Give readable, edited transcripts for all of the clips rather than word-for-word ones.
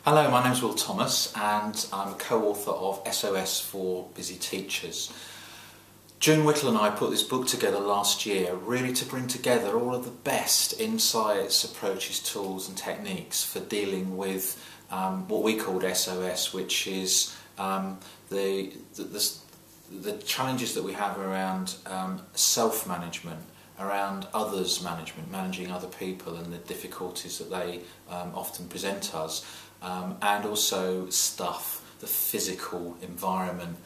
Hello, my name's Will Thomas and I'm a co-author of SOS for Busy Teachers. June Whittle and I put this book together last year really to bring together all of the best insights, approaches, tools and techniques for dealing with what we called SOS, which is the challenges that we have around self-management, around others management, managing other people and the difficulties that they often present us, and also stuff, the physical environment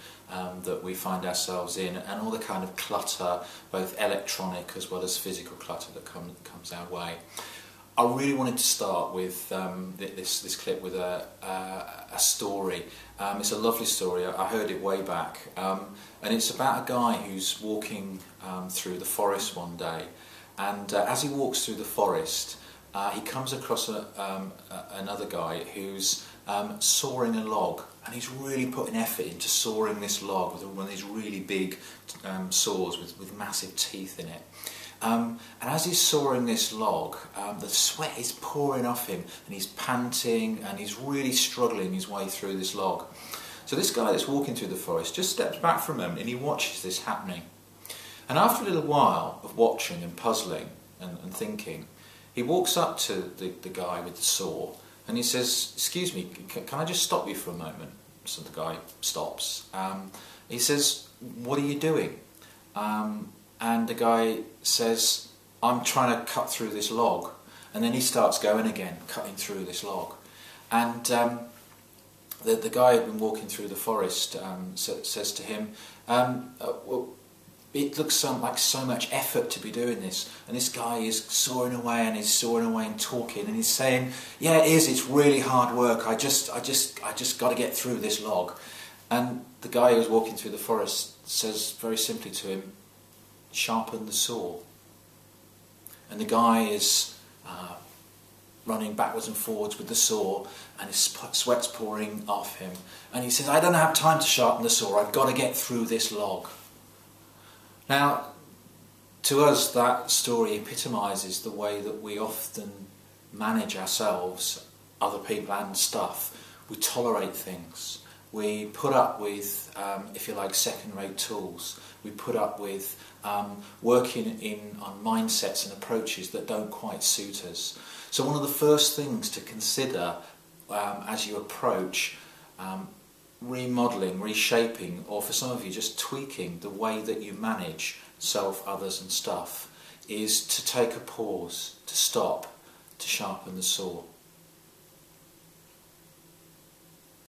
that we find ourselves in, and all the kind of clutter, both electronic as well as physical clutter that comes our way. I really wanted to start with this clip with a story. It's a lovely story. I heard it way back, and it's about a guy who's walking through the forest one day, and as he walks through the forest, he comes across another guy who's sawing a log, and he's really putting effort into sawing this log with one of these really big saws with massive teeth in it. And as he's sawing this log, the sweat is pouring off him, and he's panting, and he's really struggling his way through this log. So this guy that's walking through the forest just steps back for a moment and he watches this happening. And after a little while of watching and puzzling and thinking, he walks up to the guy with the saw and he says, "Excuse me, can I just stop you for a moment?" So the guy stops. He says, "What are you doing?" And the guy says, "I'm trying to cut through this log." And then he starts going again, cutting through this log. And the guy who'd been walking through the forest says to him, well, it looks like so much effort to be doing this, and this guy is sawing away and he's sawing away and talking, and he's saying, "Yeah, it is. It's really hard work. I just got to get through this log." And the guy who's walking through the forest says very simply to him, "Sharpen the saw." And the guy is running backwards and forwards with the saw, and his sweat's pouring off him, and he says, "I don't have time to sharpen the saw. I've got to get through this log." Now, to us, that story epitomises the way that we often manage ourselves, other people and stuff. We tolerate things. We put up with, if you like, second-rate tools. We put up with working on mindsets and approaches that don't quite suit us. So one of the first things to consider as you approach remodelling, reshaping, or for some of you just tweaking the way that you manage self, others and stuff, is to take a pause, to stop, to sharpen the saw.